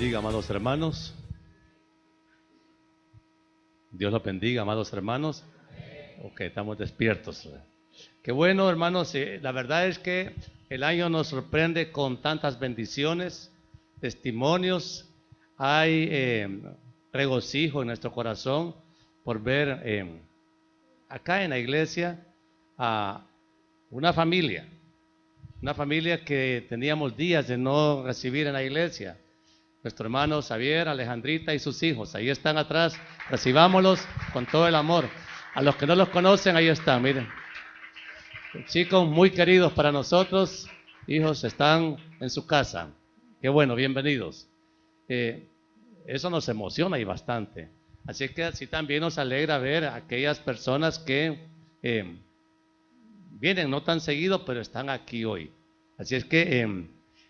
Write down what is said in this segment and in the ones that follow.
bendiga, amados hermanos. Dios los bendiga, amados hermanos. Ok, estamos despiertos. Qué bueno, hermanos. La verdad es que el año nos sorprende con tantas bendiciones, testimonios. Hay regocijo en nuestro corazón por ver acá en la iglesia a una familia que teníamos días de no recibir en la iglesia. Nuestro hermano Xavier, Alejandrita y sus hijos, ahí están atrás, recibámoslos con todo el amor. A los que no los conocen, ahí están, miren. Chicos muy queridos para nosotros, hijos, están en su casa. Qué bueno, bienvenidos. Eso nos emociona y bastante. Así que así también nos alegra ver a aquellas personas que vienen no tan seguido, pero están aquí hoy. Así es que,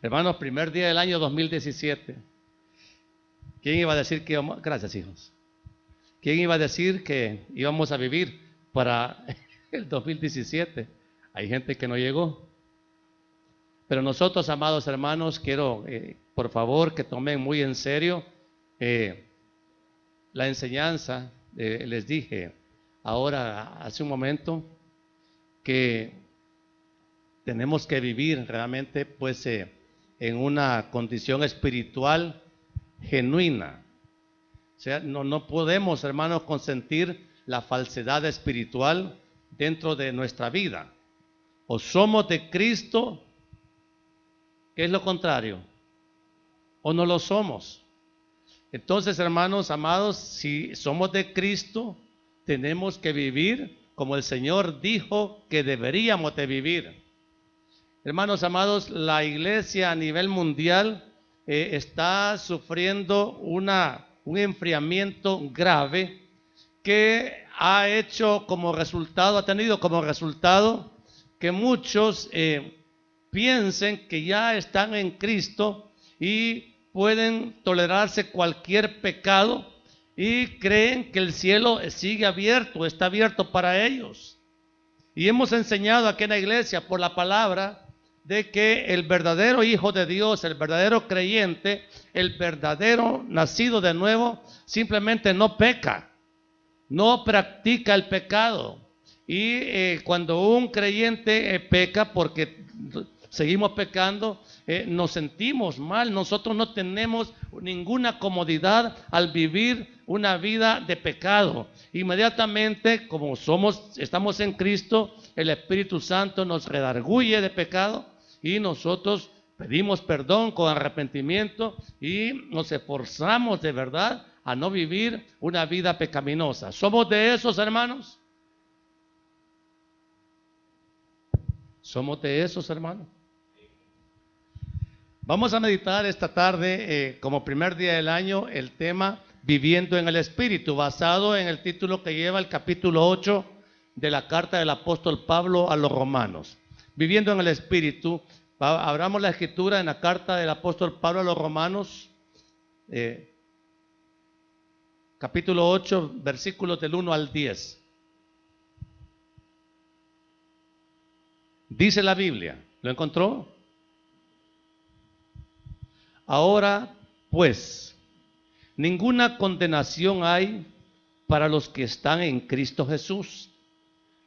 hermanos, primer día del año 2017. ¿Quién iba a decir que íbamos? Gracias, hijos. ¿Quién iba a decir que íbamos a vivir para el 2017? Hay gente que no llegó. Pero nosotros, amados hermanos, quiero, por favor, que tomen muy en serio la enseñanza. Les dije ahora, hace un momento, que tenemos que vivir realmente, pues, en una condición espiritual genuina. O sea, no podemos, hermanos, consentir la falsedad espiritual dentro de nuestra vida. O somos de Cristo, ¿qué es lo contrario? O no lo somos. Entonces, hermanos amados, si somos de Cristo, tenemos que vivir como el Señor dijo que deberíamos de vivir. Hermanos amados, la iglesia a nivel mundial está sufriendo un enfriamiento grave que ha tenido como resultado que muchos piensen que ya están en Cristo y pueden tolerarse cualquier pecado y creen que el cielo sigue abierto, está abierto para ellos. Y hemos enseñado aquí en la iglesia por la palabra de que el verdadero hijo de Dios, el verdadero creyente, el verdadero nacido de nuevo, simplemente no peca, no practica el pecado. Y cuando un creyente peca, porque seguimos pecando, nos sentimos mal. Nosotros no tenemos ninguna comodidad al vivir una vida de pecado. Inmediatamente, como estamos en Cristo, el Espíritu Santo nos redarguye de pecado y nosotros pedimos perdón con arrepentimiento y nos esforzamos de verdad a no vivir una vida pecaminosa. ¿Somos de esos, hermanos? ¿Somos de esos, hermanos? Vamos a meditar esta tarde, como primer día del año, el tema Viviendo en el Espíritu, basado en el título que lleva el capítulo 8 de la carta del apóstol Pablo a los romanos. Viviendo en el Espíritu. Abramos la escritura en la carta del apóstol Pablo a los romanos, capítulo 8, versículos del 1 al 10. Dice la Biblia, ¿lo encontró? Ahora, pues, ninguna condenación hay para los que están en Cristo Jesús,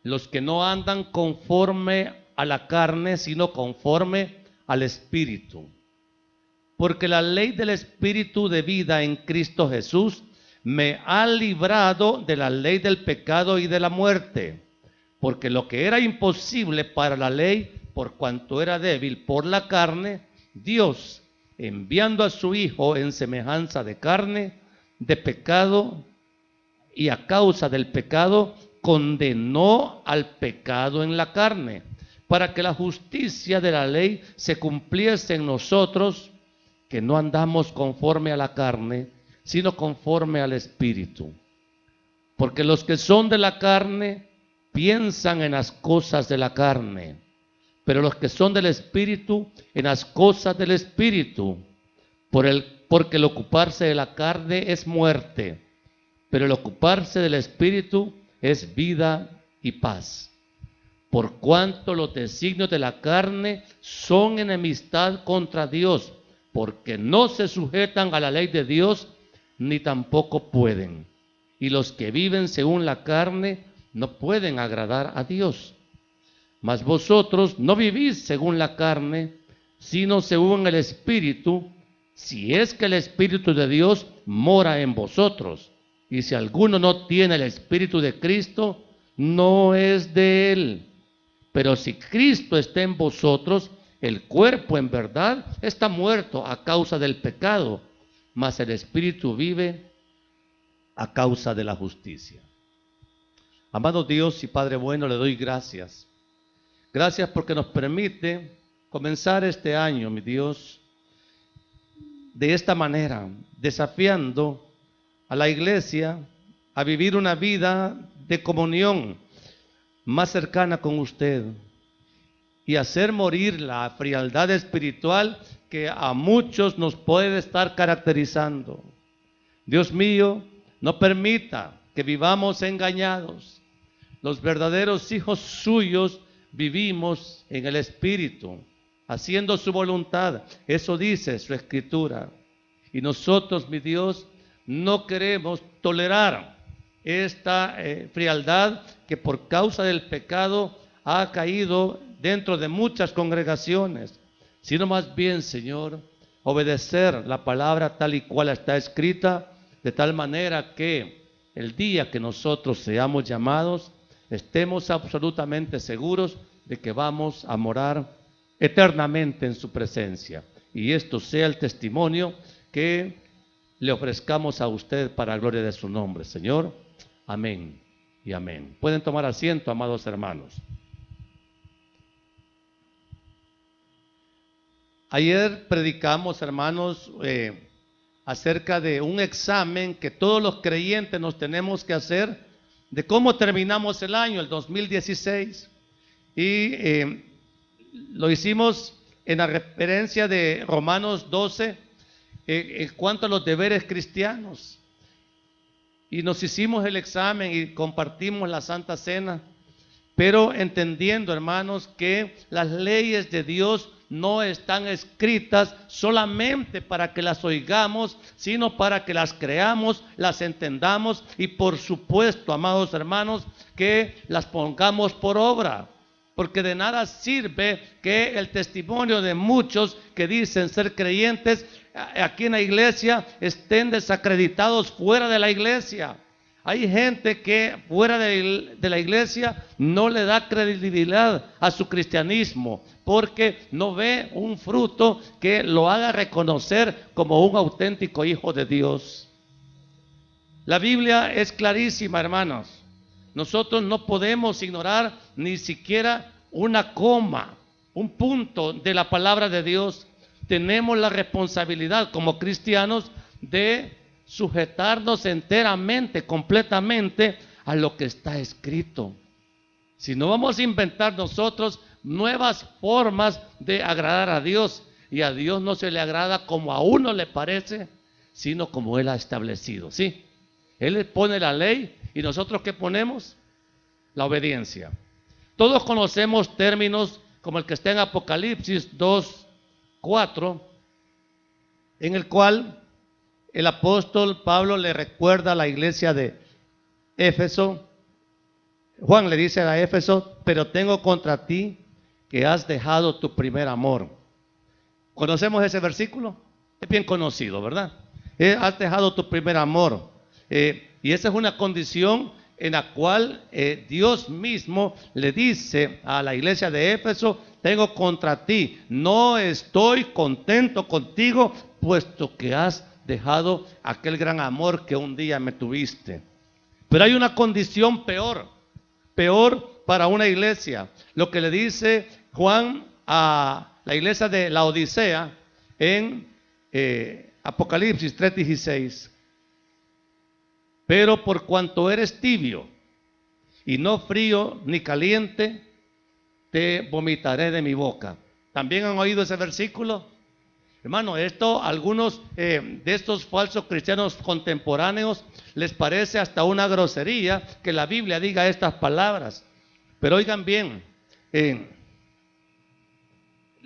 los que no andan conforme a la carne, sino conforme al Espíritu. Porque la ley del Espíritu de vida en Cristo Jesús me ha librado de la ley del pecado y de la muerte. Porque lo que era imposible para la ley, por cuanto era débil por la carne, Dios, enviando a su Hijo en semejanza de carne, de pecado, y a causa del pecado, condenó al pecado en la carne, para que la justicia de la ley se cumpliese en nosotros, que no andamos conforme a la carne, sino conforme al Espíritu. Porque los que son de la carne piensan en las cosas de la carne, pero los que son del Espíritu en las cosas del Espíritu. Porque el ocuparse de la carne es muerte, pero el ocuparse del Espíritu es vida y paz. Por cuanto los designios de la carne son enemistad contra Dios, porque no se sujetan a la ley de Dios, ni tampoco pueden. Y los que viven según la carne no pueden agradar a Dios. Mas vosotros no vivís según la carne, sino según el Espíritu, si es que el Espíritu de Dios mora en vosotros. Y si alguno no tiene el Espíritu de Cristo, no es de él. Pero si Cristo está en vosotros, el cuerpo en verdad está muerto a causa del pecado, mas el Espíritu vive a causa de la justicia. Amado Dios y Padre bueno, le doy gracias. Gracias porque nos permite comenzar este año, mi Dios, de esta manera, desafiando a la iglesia a vivir una vida de comunión más cercana con usted y hacer morir la frialdad espiritual que a muchos nos puede estar caracterizando. Dios mío, no permita que vivamos engañados. Los verdaderos hijos suyos vivimos en el Espíritu, haciendo su voluntad. Eso dice su Escritura. Y nosotros, mi Dios, no queremos tolerar esta frialdad que por causa del pecado ha caído dentro de muchas congregaciones, sino más bien, Señor, obedecer la palabra tal y cual está escrita, de tal manera que el día que nosotros seamos llamados, estemos absolutamente seguros de que vamos a morar eternamente en su presencia. Y esto sea el testimonio que le ofrezcamos a usted para la gloria de su nombre, Señor. Amén y amén. Pueden tomar asiento, amados hermanos. Ayer predicamos, hermanos, acerca de un examen que todos los creyentes nos tenemos que hacer de cómo terminamos el año, el 2016. Y lo hicimos en la referencia de Romanos 12, en cuanto a los deberes cristianos. Y nos hicimos el examen y compartimos la Santa Cena, pero entendiendo, hermanos, que las leyes de Dios no están escritas solamente para que las oigamos, sino para que las creamos, las entendamos y por supuesto, amados hermanos, que las pongamos por obra. Porque de nada sirve que el testimonio de muchos que dicen ser creyentes aquí en la iglesia estén desacreditados fuera de la iglesia. Hay gente que fuera de la iglesia no le da credibilidad a su cristianismo porque no ve un fruto que lo haga reconocer como un auténtico hijo de Dios. La Biblia es clarísima, hermanos. Nosotros no podemos ignorar ni siquiera una coma, un punto de la palabra de Dios. Tenemos la responsabilidad como cristianos de sujetarnos enteramente, completamente a lo que está escrito. Si no, vamos a inventar nosotros nuevas formas de agradar a Dios, y a Dios no se le agrada como a uno le parece, sino como Él ha establecido. ¿Sí? Él le pone la ley y nosotros ¿qué ponemos? La obediencia. Todos conocemos términos como el que está en Apocalipsis 2:4, en el cual el apóstol Pablo le recuerda a la iglesia de Éfeso. Juan le dice a Éfeso: pero tengo contra ti que has dejado tu primer amor. ¿Conocemos ese versículo? Es bien conocido, ¿verdad? Has dejado tu primer amor. Y esa es una condición en la cual Dios mismo le dice a la iglesia de Éfeso: tengo contra ti, no estoy contento contigo, puesto que has dejado aquel gran amor que un día me tuviste. Pero hay una condición peor para una iglesia. Lo que le dice Juan a la iglesia de la Odisea en Apocalipsis 3:16. Pero por cuanto eres tibio y no frío ni caliente, te vomitaré de mi boca. ¿También han oído ese versículo? Hermano, esto a algunos de estos falsos cristianos contemporáneos les parece hasta una grosería que la Biblia diga estas palabras. Pero oigan bien,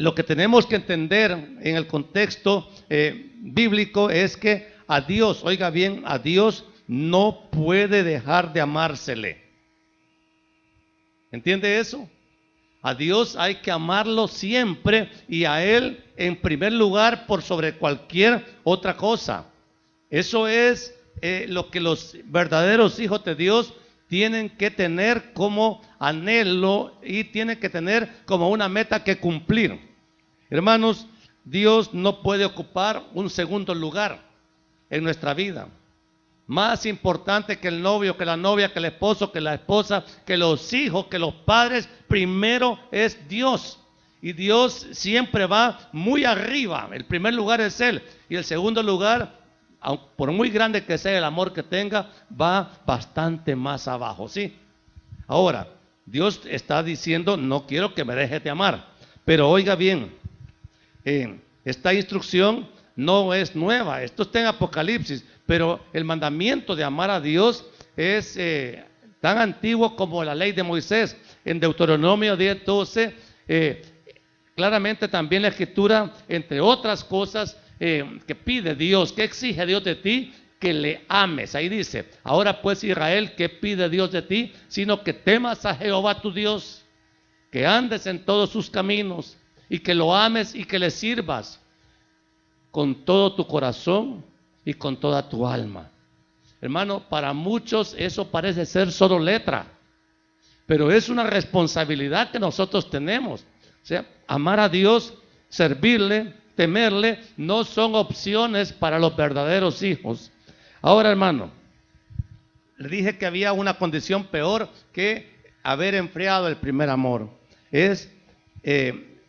lo que tenemos que entender en el contexto bíblico es que a Dios, oiga bien, a Dios no puede dejar de amársele. ¿Entiende eso? A Dios hay que amarlo siempre y a Él en primer lugar por sobre cualquier otra cosa. Eso es lo que los verdaderos hijos de Dios tienen que tener como anhelo y tienen que tener como una meta que cumplir. Hermanos, Dios no puede ocupar un segundo lugar en nuestra vida. Más importante que el novio, que la novia, que el esposo, que la esposa, que los hijos, que los padres, primero es Dios. Y Dios siempre va muy arriba. El primer lugar es Él. Y el segundo lugar, por muy grande que sea el amor que tenga, va bastante más abajo, ¿sí? Ahora, Dios está diciendo, no quiero que me dejes de amar. Pero oiga bien, esta instrucción no es nueva, esto está en Apocalipsis, pero el mandamiento de amar a Dios es tan antiguo como la ley de Moisés. En Deuteronomio 10:12, claramente también la Escritura, entre otras cosas, que pide Dios, que exige Dios de ti, que le ames. Ahí dice, ahora pues Israel, ¿qué pide Dios de ti? Sino que temas a Jehová tu Dios, que andes en todos sus caminos y que lo ames y que le sirvas con todo tu corazón y con toda tu alma. Hermano, para muchos eso parece ser solo letra, pero es una responsabilidad que nosotros tenemos. O sea, amar a Dios, servirle, temerle, no son opciones para los verdaderos hijos. Ahora, hermano, le dije que había una condición peor que haber enfriado el primer amor. Es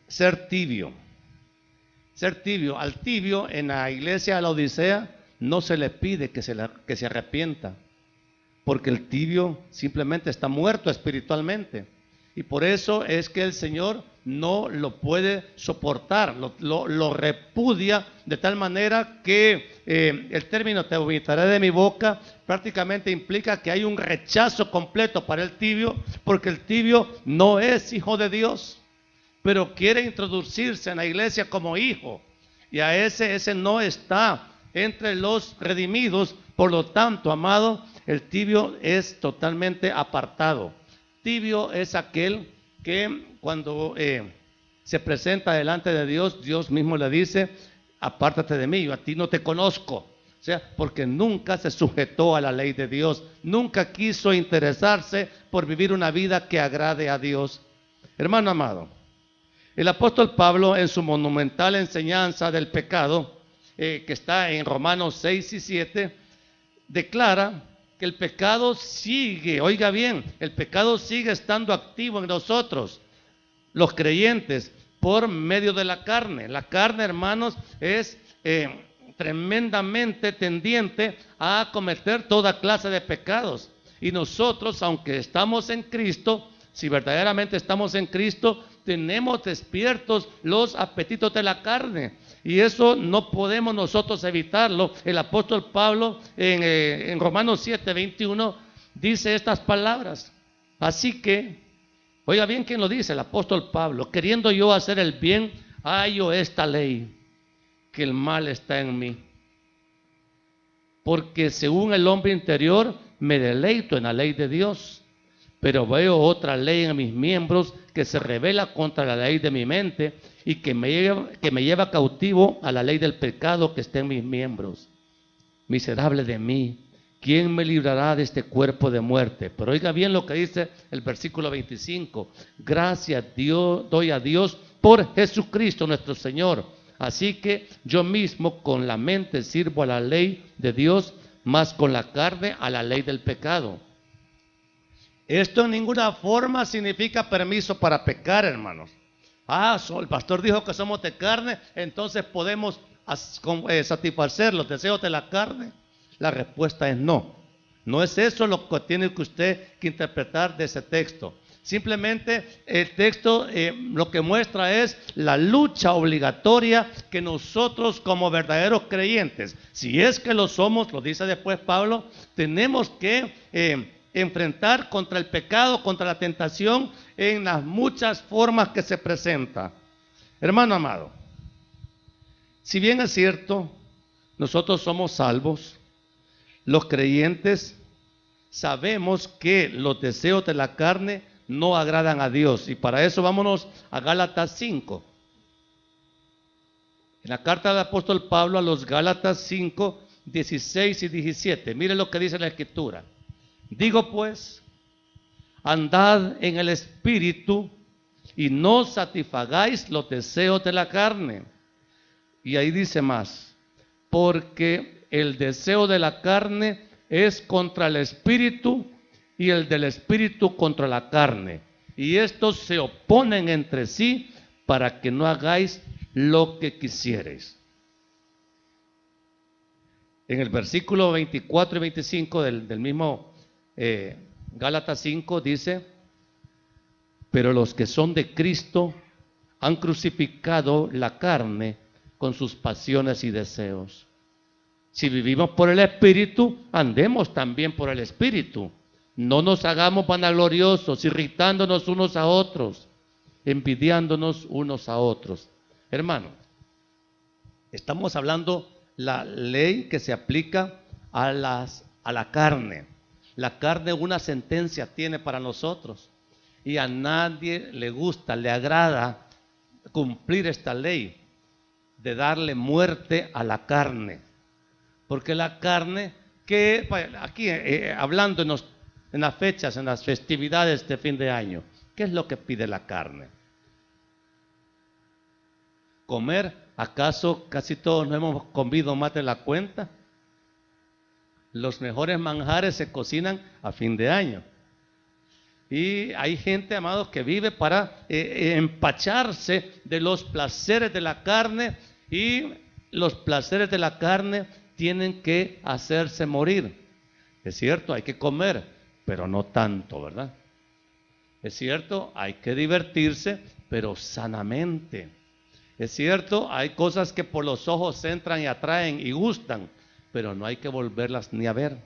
ser tibio. Ser tibio. Al tibio en la iglesia de la Odisea no se le pide que se arrepienta, porque el tibio simplemente está muerto espiritualmente. Y por eso es que el Señor no lo puede soportar, lo repudia de tal manera que el término te vomitaré de mi boca prácticamente implica que hay un rechazo completo para el tibio, porque el tibio no es hijo de Dios, pero quiere introducirse en la iglesia como hijo, y a ese no está entre los redimidos. Por lo tanto, amado, el tibio es totalmente apartado. Tibio es aquel que cuando se presenta delante de Dios, Dios mismo le dice, apártate de mí, yo a ti no te conozco. O sea, porque nunca se sujetó a la ley de Dios, nunca quiso interesarse por vivir una vida que agrade a Dios. Hermano amado, el apóstol Pablo en su monumental enseñanza del pecado, que está en Romanos 6 y 7, declara que el pecado sigue, oiga bien, el pecado sigue estando activo en nosotros, los creyentes, por medio de la carne. La carne, hermanos, es tremendamente tendiente a cometer toda clase de pecados. Y nosotros, aunque estamos en Cristo, si verdaderamente estamos en Cristo, tenemos despiertos los apetitos de la carne. Y eso no podemos nosotros evitarlo. El apóstol Pablo en Romanos 7:21 dice estas palabras. Así que, oiga bien quién lo dice, el apóstol Pablo, queriendo yo hacer el bien, hallo esta ley, que el mal está en mí. Porque según el hombre interior, me deleito en la ley de Dios, pero veo otra ley en mis miembros que se rebela contra la ley de mi mente y que me lleva cautivo a la ley del pecado que está en mis miembros. Miserable de mí, ¿quién me librará de este cuerpo de muerte? Pero oiga bien lo que dice el versículo 25. Gracias doy a Dios por Jesucristo nuestro Señor. Así que yo mismo con la mente sirvo a la ley de Dios, más con la carne a la ley del pecado. Esto en ninguna forma significa permiso para pecar, hermanos. El pastor dijo que somos de carne, entonces podemos satisfacer los deseos de la carne. La respuesta es no. No es eso lo que tiene que usted que interpretar de ese texto. Simplemente el texto lo que muestra es la lucha obligatoria que nosotros como verdaderos creyentes, si es que lo somos, lo dice después Pablo, tenemos que enfrentar contra el pecado, contra la tentación en las muchas formas que se presenta. Hermano amado, si bien es cierto, nosotros somos salvos, los creyentes sabemos que los deseos de la carne no agradan a Dios. Y para eso vámonos a Gálatas 5. En la carta del apóstol Pablo a los Gálatas 5, 16 y 17. Mire lo que dice la Escritura. Digo pues, andad en el Espíritu y no satisfagáis los deseos de la carne. Y ahí dice más, porque el deseo de la carne es contra el Espíritu y el del Espíritu contra la carne. Y estos se oponen entre sí para que no hagáis lo que quisiereis. En el versículo 24 y 25 del mismo Gálatas 5 dice, pero los que son de Cristo han crucificado la carne con sus pasiones y deseos. Si vivimos por el Espíritu, andemos también por el Espíritu. No nos hagamos vanagloriosos, irritándonos unos a otros, envidiándonos unos a otros. Hermano, estamos hablando la ley que se aplica a la carne. La carne una sentencia tiene para nosotros y a nadie le gusta, le agrada cumplir esta ley de darle muerte a la carne. Porque la carne, que aquí hablando en las fechas, en las festividades de fin de año, ¿qué es lo que pide la carne? ¿Comer? ¿Acaso casi todos no hemos comido más de la cuenta? Los mejores manjares se cocinan a fin de año. Y hay gente, amados, que vive para empacharse de los placeres de la carne, y los placeres de la carne tienen que hacerse morir. Es cierto, hay que comer, pero no tanto, ¿verdad? Es cierto, hay que divertirse, pero sanamente. Es cierto, hay cosas que por los ojos entran y atraen y gustan, pero no hay que volverlas ni a ver.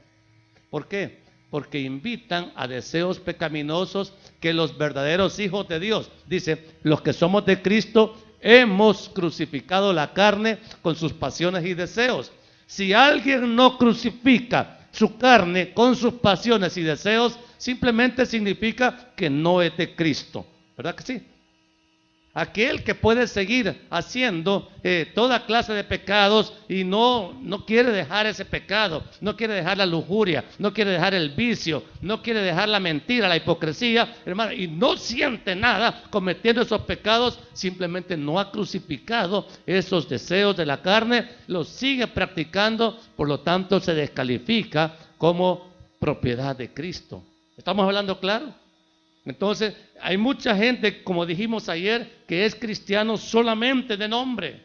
¿Por qué? Porque invitan a deseos pecaminosos que los verdaderos hijos de Dios, dice, los que somos de Cristo, hemos crucificado la carne con sus pasiones y deseos. Si alguien no crucifica su carne con sus pasiones y deseos, simplemente significa que no es de Cristo. ¿Verdad que sí? Aquel que puede seguir haciendo toda clase de pecados y no quiere dejar ese pecado, no quiere dejar la lujuria, no quiere dejar el vicio, no quiere dejar la mentira, la hipocresía, hermano, y no siente nada cometiendo esos pecados, simplemente no ha crucificado esos deseos de la carne, los sigue practicando, por lo tanto se descalifica como propiedad de Cristo. ¿Estamos hablando claro? Entonces, hay mucha gente, como dijimos ayer, que es cristiano solamente de nombre,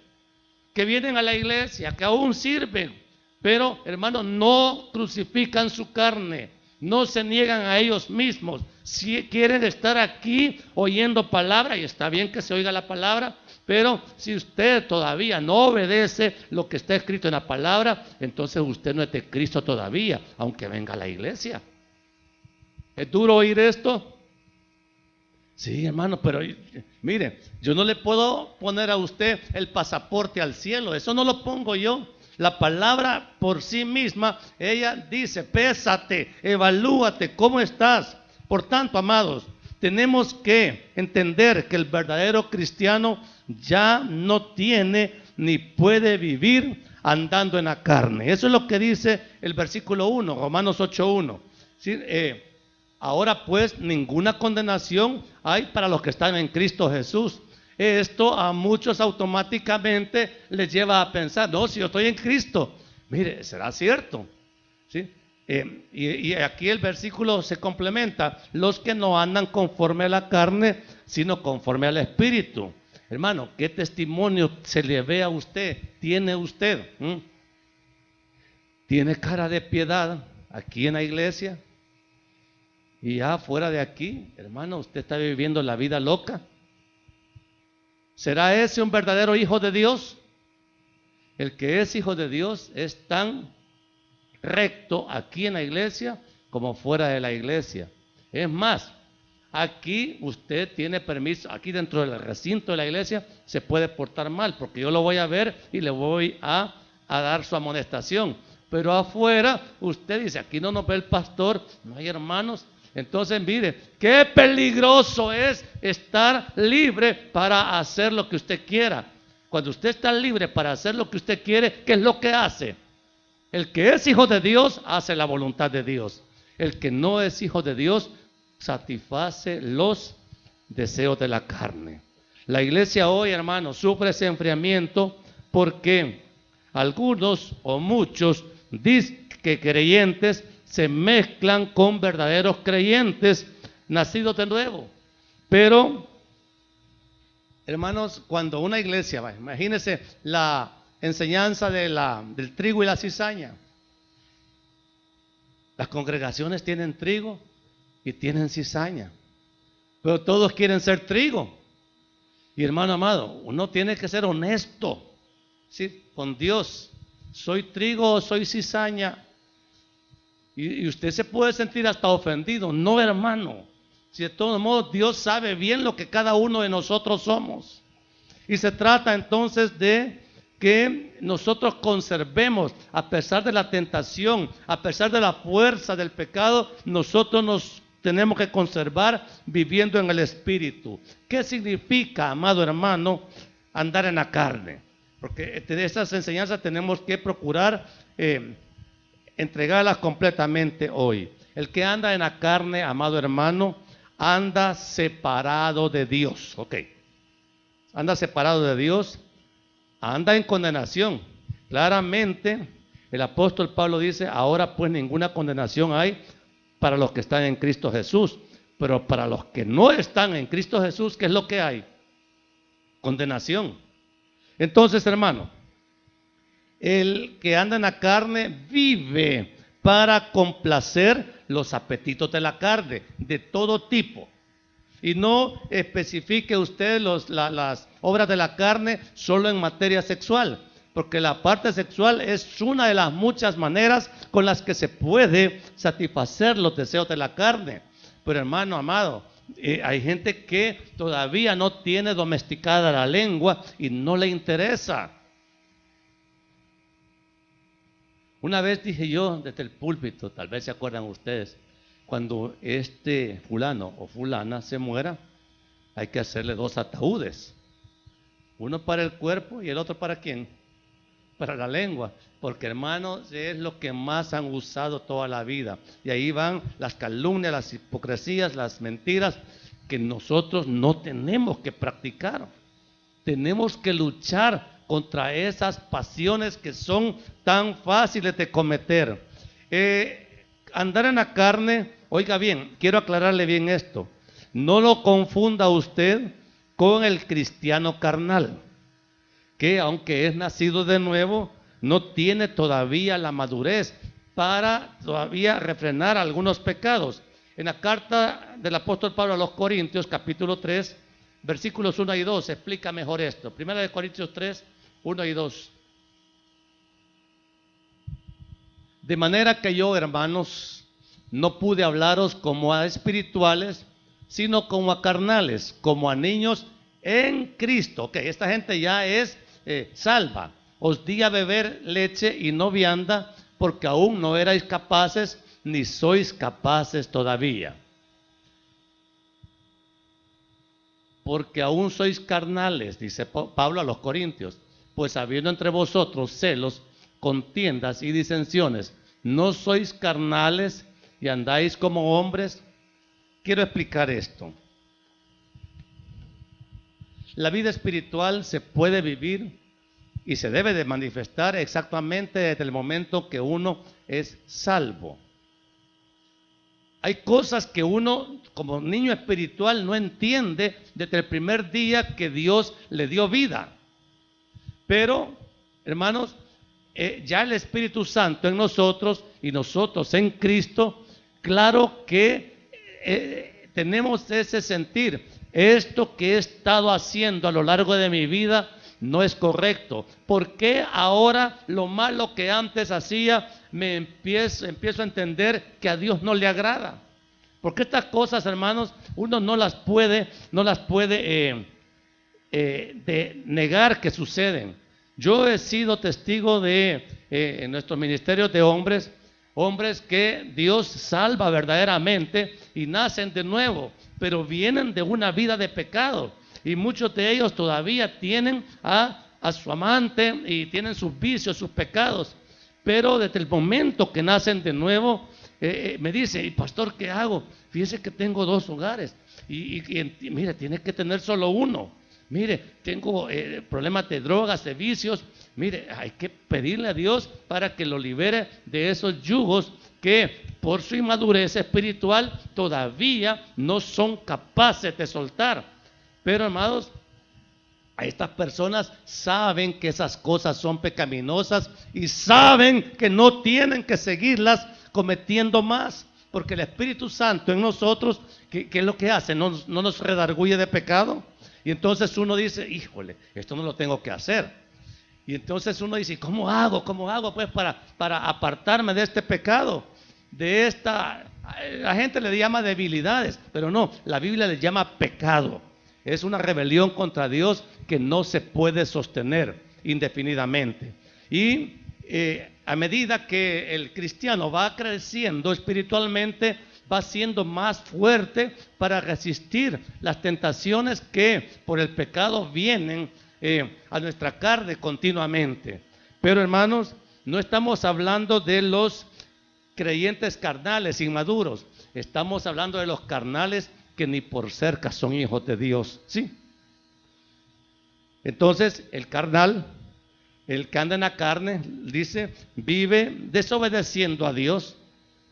que vienen a la iglesia, que aún sirven, pero, hermanos, no crucifican su carne, no se niegan a ellos mismos. Si quieren estar aquí oyendo palabra, y está bien que se oiga la palabra, pero si usted todavía no obedece lo que está escrito en la palabra, entonces usted no es de Cristo todavía, aunque venga a la iglesia. ¿Es duro oír esto? Sí, hermano, pero mire, yo no le puedo poner a usted el pasaporte al cielo, eso no lo pongo yo. La palabra por sí misma, ella dice, pésate, evalúate, ¿cómo estás? Por tanto, amados, tenemos que entender que el verdadero cristiano ya no tiene ni puede vivir andando en la carne. Eso es lo que dice el versículo 1, Romanos 8:1. ¿Sí? Ahora pues ninguna condenación hay para los que están en Cristo Jesús. Esto a muchos automáticamente les lleva a pensar, no, si yo estoy en Cristo, mire, será cierto, ¿sí? Y aquí el versículo se complementa, los que no andan conforme a la carne, sino conforme al Espíritu. Hermano, ¿qué testimonio se le ve a usted? ¿Tiene usted? ¿Tiene cara de piedad aquí en la iglesia? Y ya fuera de aquí, hermano, usted está viviendo la vida loca. ¿Será ese un verdadero hijo de Dios? El que es hijo de Dios es tan recto aquí en la iglesia como fuera de la iglesia. Es más, aquí usted tiene permiso, aquí dentro del recinto de la iglesia se puede portar mal, porque yo lo voy a ver y le voy a dar su amonestación. Pero afuera usted dice, aquí no nos ve el pastor, no hay hermanos. Entonces mire, qué peligroso es estar libre para hacer lo que usted quiera. Cuando usted está libre para hacer lo que usted quiere, ¿qué es lo que hace? El que es hijo de Dios hace la voluntad de Dios. El que no es hijo de Dios satisface los deseos de la carne. La iglesia hoy, hermanos, sufre ese enfriamiento porque algunos o muchos que creyentes se mezclan con verdaderos creyentes nacidos de nuevo. Pero, hermanos, cuando una iglesia, imagínense la enseñanza del trigo y la cizaña. Las congregaciones tienen trigo y tienen cizaña, pero todos quieren ser trigo. Y hermano amado, uno tiene que ser honesto, ¿sí?, con Dios. ¿Soy trigo o soy cizaña? Y usted se puede sentir hasta ofendido. No, hermano. Si de todos modos Dios sabe bien lo que cada uno de nosotros somos. Y se trata entonces de que nosotros conservemos, a pesar de la tentación, a pesar de la fuerza del pecado, nosotros nos tenemos que conservar viviendo en el Espíritu. ¿Qué significa, amado hermano, andar en la carne? Porque de estas enseñanzas tenemos que procurar entregarlas completamente hoy. El que anda en la carne, amado hermano, anda separado de Dios. Ok. Anda separado de Dios, anda en condenación. Claramente, el apóstol Pablo dice, ahora pues ninguna condenación hay para los que están en Cristo Jesús. Pero para los que no están en Cristo Jesús, ¿qué es lo que hay? Condenación. Entonces, hermano, el que anda en la carne vive para complacer los apetitos de la carne, de todo tipo. Y no especifique usted las obras de la carne solo en materia sexual, porque la parte sexual es una de las muchas maneras con las que se puede satisfacer los deseos de la carne. Pero hermano amado, hay gente que todavía no tiene domesticada la lengua y no le interesa. Una vez dije yo desde el púlpito, tal vez se acuerdan ustedes, cuando este fulano o fulana se muera, hay que hacerle 2 ataúdes. Uno para el cuerpo y el otro para ¿quién? Para la lengua. Porque hermanos, es lo que más han usado toda la vida. Y ahí van las calumnias, las hipocresías, las mentiras que nosotros no tenemos que practicar. Tenemos que luchar contra esas pasiones que son tan fáciles de cometer. Andar en la carne, oiga bien, quiero aclararle bien esto. No lo confunda usted con el cristiano carnal, que aunque es nacido de nuevo, no tiene todavía la madurez para todavía refrenar algunos pecados. En la carta del apóstol Pablo a los Corintios, capítulo 3, versículos 1 y 2, explica mejor esto. Primera de Corintios 3, 1 y 2. De manera que yo, hermanos, no pude hablaros como a espirituales, sino como a carnales, como a niños en Cristo. Ok, esta gente ya es salva. Os di a beber leche y no vianda, porque aún no erais capaces, ni sois capaces todavía. Porque aún sois carnales, dice Pablo a los Corintios, pues habiendo entre vosotros celos, contiendas y disensiones, ¿no sois carnales y andáis como hombres? Quiero explicar esto. La vida espiritual se puede vivir y se debe de manifestar exactamente desde el momento que uno es salvo. Hay cosas que uno como niño espiritual no entiende desde el primer día que Dios le dio vida. Pero, hermanos, ya el Espíritu Santo en nosotros y nosotros en Cristo, claro que tenemos ese sentir. Esto que he estado haciendo a lo largo de mi vida no es correcto. ¿Por qué ahora lo malo que antes hacía empiezo a entender que a Dios no le agrada? Porque estas cosas, hermanos, uno no las puede de negar que suceden. Yo he sido testigo de en nuestros ministerios de hombres que Dios salva verdaderamente y nacen de nuevo, pero vienen de una vida de pecado, y muchos de ellos todavía tienen a su amante y tienen sus vicios, sus pecados, pero desde el momento que nacen de nuevo, me dice: y pastor, ¿qué hago? Fíjese que tengo 2 hogares y mire, tiene que tener solo uno. Mire, tengo problemas de drogas, de vicios. Mire, hay que pedirle a Dios para que lo libere de esos yugos que por su inmadurez espiritual todavía no son capaces de soltar. Pero, amados, estas personas saben que esas cosas son pecaminosas y saben que no tienen que seguirlas cometiendo más, porque el Espíritu Santo en nosotros, ¿qué es lo que hace? ¿No nos redarguye de pecado? Y entonces uno dice: híjole, esto no lo tengo que hacer. Y entonces uno dice: ¿cómo hago pues para apartarme de este pecado? De esta, la gente le llama debilidades, pero no, la Biblia le llama pecado. Es una rebelión contra Dios que no se puede sostener indefinidamente. Y a medida que el cristiano va creciendo espiritualmente, va siendo más fuerte para resistir las tentaciones que por el pecado vienen a nuestra carne continuamente. Pero, hermanos, no estamos hablando de los creyentes carnales, inmaduros. Estamos hablando de los carnales que ni por cerca son hijos de Dios, ¿sí? Entonces, el carnal, el que anda en la carne, dice, vive desobedeciendo a Dios.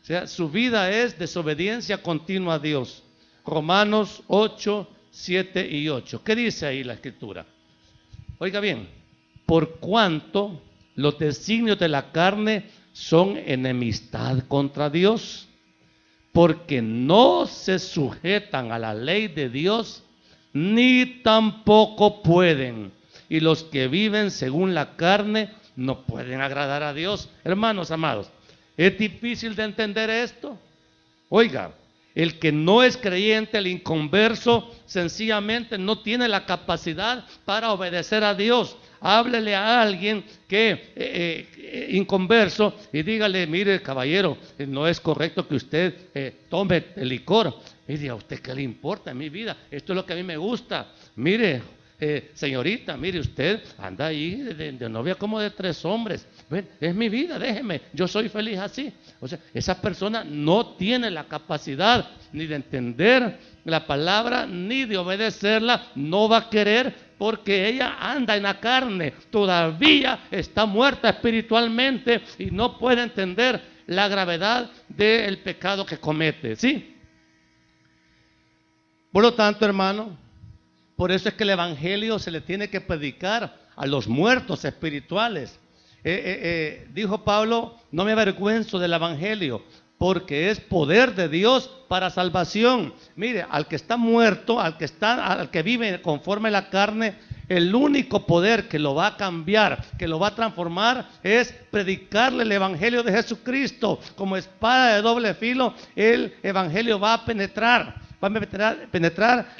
O sea, su vida es desobediencia continua a Dios. Romanos 8, 7 y 8. ¿Qué dice ahí la Escritura? Oiga bien: por cuanto los designios de la carne son enemistad contra Dios, porque no se sujetan a la ley de Dios, ni tampoco pueden. Y los que viven según la carne no pueden agradar a Dios. Hermanos amados, ¿es difícil de entender esto? Oiga, el que no es creyente, el inconverso, sencillamente no tiene la capacidad para obedecer a Dios. Háblele a alguien que inconverso y dígale: mire, caballero, no es correcto que usted tome el licor. Mire, ¿a usted qué le importa en mi vida? Esto es lo que a mí me gusta. Mire, señorita, mire, usted anda ahí de novia como de 3 hombres. Bueno, es mi vida, déjeme, yo soy feliz así. O sea, esa persona no tiene la capacidad ni de entender la palabra, ni de obedecerla. No va a querer, porque ella anda en la carne, todavía está muerta espiritualmente y no puede entender la gravedad del pecado que comete, ¿sí? Por lo tanto, hermano, por eso es que el evangelio se le tiene que predicar a los muertos espirituales. Dijo Pablo: no me avergüenzo del evangelio, porque es poder de Dios para salvación. Mire, al que está muerto, al que vive conforme a la carne, el único poder que lo va a cambiar, que lo va a transformar, es predicarle el evangelio de Jesucristo. Como espada de doble filo, el evangelio va a penetrar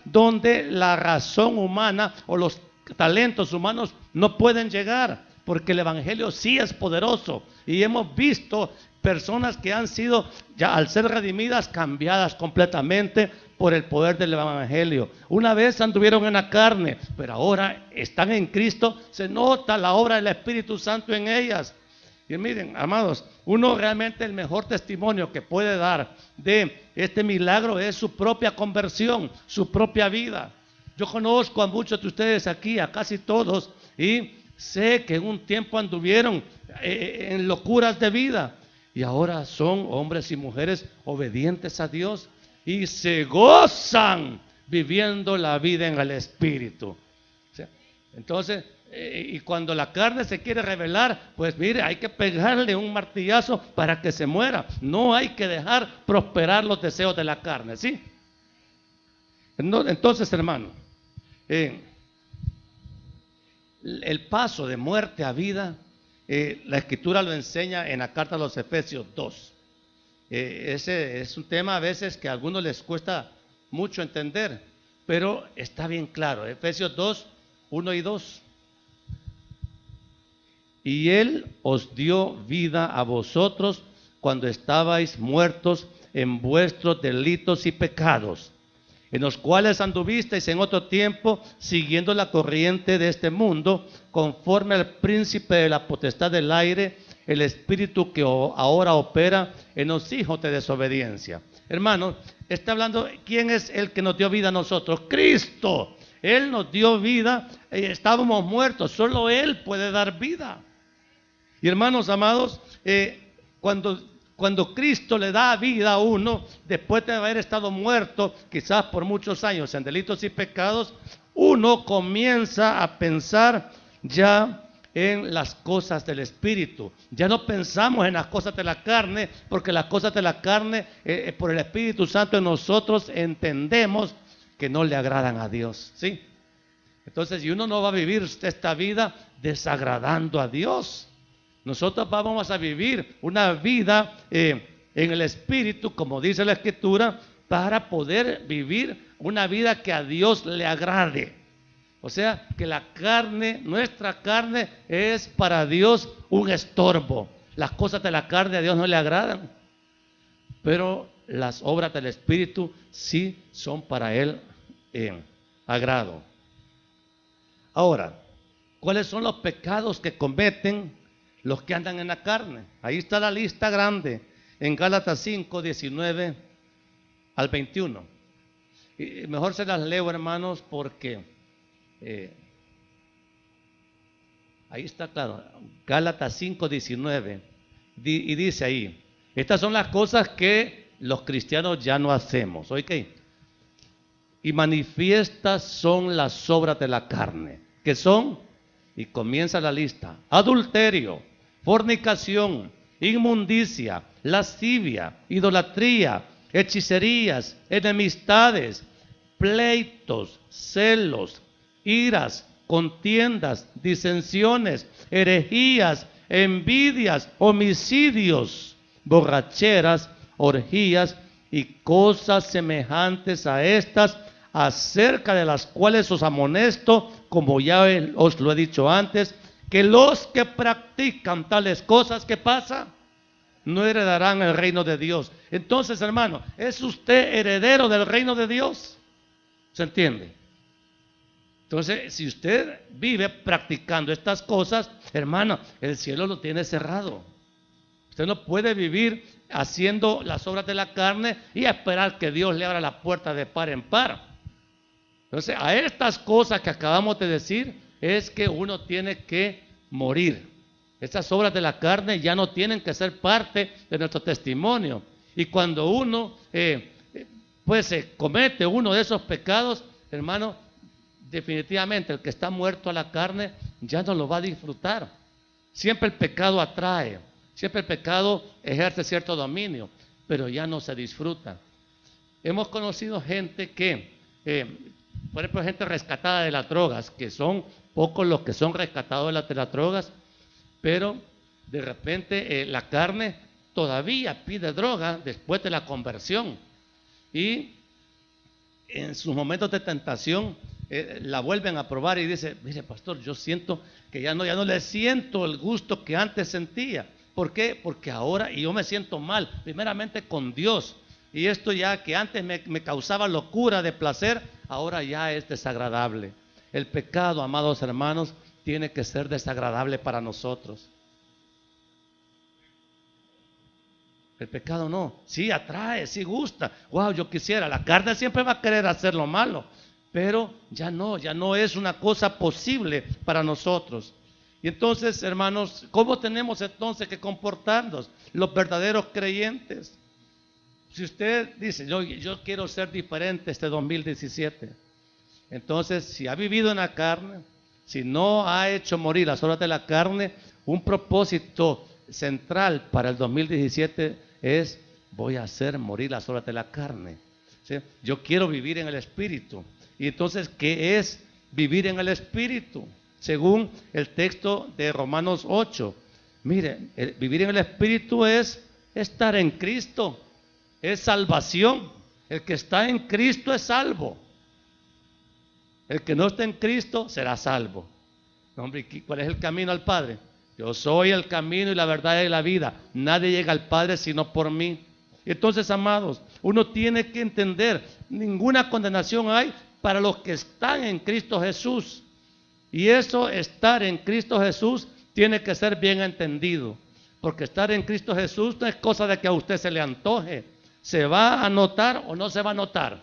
donde la razón humana o los talentos humanos no pueden llegar, porque el evangelio sí es poderoso. Y hemos visto personas que han sido, ya al ser redimidas, cambiadas completamente por el poder del evangelio. Una vez anduvieron en la carne, pero ahora están en Cristo. Se nota la obra del Espíritu Santo en ellas. Y miren, amados, uno realmente, el mejor testimonio que puede dar de este milagro es su propia conversión, su propia vida. Yo conozco a muchos de ustedes aquí, a casi todos, y sé que en un tiempo anduvieron en locuras de vida, y ahora son hombres y mujeres obedientes a Dios y se gozan viviendo la vida en el Espíritu. O sea, entonces, y cuando la carne se quiere rebelar, pues mire, hay que pegarle un martillazo para que se muera. No hay que dejar prosperar los deseos de la carne, ¿sí? Entonces, hermano, el paso de muerte a vida, la Escritura lo enseña en la carta a los Efesios 2. Ese es un tema a veces que a algunos les cuesta mucho entender, pero está bien claro. Efesios 2, 1 y 2. Y Él os dio vida a vosotros cuando estabais muertos en vuestros delitos y pecados, en los cuales anduvisteis en otro tiempo, siguiendo la corriente de este mundo, conforme al príncipe de la potestad del aire, el espíritu que ahora opera en los hijos de desobediencia. Hermanos, está hablando, ¿quién es el que nos dio vida a nosotros? Cristo. Él nos dio vida, estábamos muertos, solo Él puede dar vida. Y hermanos amados, cuando Cristo le da vida a uno, después de haber estado muerto, quizás por muchos años en delitos y pecados, uno comienza a pensar ya en las cosas del Espíritu. Ya no pensamos en las cosas de la carne, porque las cosas de la carne, por el Espíritu Santo en nosotros, entendemos que no le agradan a Dios, ¿sí? Entonces, y uno no va a vivir esta vida desagradando a Dios. Nosotros vamos a vivir una vida en el Espíritu, como dice la Escritura, para poder vivir una vida que a Dios le agrade. O sea, que la carne, nuestra carne, es para Dios un estorbo. Las cosas de la carne a Dios no le agradan, pero las obras del Espíritu sí son para Él agrado. Ahora, ¿cuáles son los pecados que cometen los que andan en la carne? Ahí está la lista grande en Gálatas 5, 19 al 21. Y mejor se las leo, hermanos, porque ahí está claro. Gálatas 5, 19. Y dice ahí, estas son las cosas que los cristianos ya no hacemos. ¿Ok? Y manifiestas son las obras de la carne, que son, y comienza la lista: adulterio, fornicación, inmundicia, lascivia, idolatría, hechicerías, enemistades, pleitos, celos, iras, contiendas, disensiones, herejías, envidias, homicidios, borracheras, orgías y cosas semejantes a estas, acerca de las cuales os amonesto, como ya os lo he dicho antes, que los que practican tales cosas, ¿qué pasa? No heredarán el reino de Dios. Entonces, hermano, ¿es usted heredero del reino de Dios? ¿Se entiende? Entonces, si usted vive practicando estas cosas, hermano, el cielo lo tiene cerrado. Usted no puede vivir haciendo las obras de la carne y esperar que Dios le abra la puerta de par en par. Entonces, a estas cosas que acabamos de decir, es que uno tiene que morir. Estas obras de la carne ya no tienen que ser parte de nuestro testimonio. Y cuando uno comete uno de esos pecados, hermano, definitivamente el que está muerto a la carne ya no lo va a disfrutar. Siempre el pecado atrae, siempre el pecado ejerce cierto dominio, pero ya no se disfruta. Hemos conocido gente que, por ejemplo, gente rescatada de las drogas, que son pocos los que son rescatados de las drogas, pero de repente la carne todavía pide droga después de la conversión, y en sus momentos de tentación la vuelven a probar y dice: mire, pastor, yo siento que ya no le siento el gusto que antes sentía. ¿Por qué? Porque ahora, y yo me siento mal, primeramente con Dios, y esto ya que antes me causaba locura de placer, ahora ya es desagradable. El pecado, amados hermanos, tiene que ser desagradable para nosotros. El pecado no, sí atrae, sí gusta. Wow, yo quisiera, la carne siempre va a querer hacer lo malo, pero ya no es una cosa posible para nosotros. Y entonces, hermanos, ¿cómo tenemos entonces que comportarnos los verdaderos creyentes? Si usted dice: yo quiero ser diferente este 2017, entonces, si ha vivido en la carne, si no ha hecho morir las obras de la carne, un propósito central para el 2017 es: voy a hacer morir las obras de la carne. ¿Sí? Yo quiero vivir en el Espíritu. Y entonces, ¿qué es vivir en el Espíritu? Según el texto de Romanos 8. Mire, vivir en el Espíritu es Estar en Cristo es salvación. El que está en Cristo es salvo. El que no está en Cristo será salvo. No, hombre, ¿cuál es el camino al Padre? Yo soy el camino y la verdad y la vida. Nadie llega al Padre sino por mí. Entonces, amados, uno tiene que entender, ninguna condenación hay para los que están en Cristo Jesús. Y eso, estar en Cristo Jesús, tiene que ser bien entendido. Porque estar en Cristo Jesús no es cosa de que a usted se le antoje. ¿Se va a notar o no se va a notar?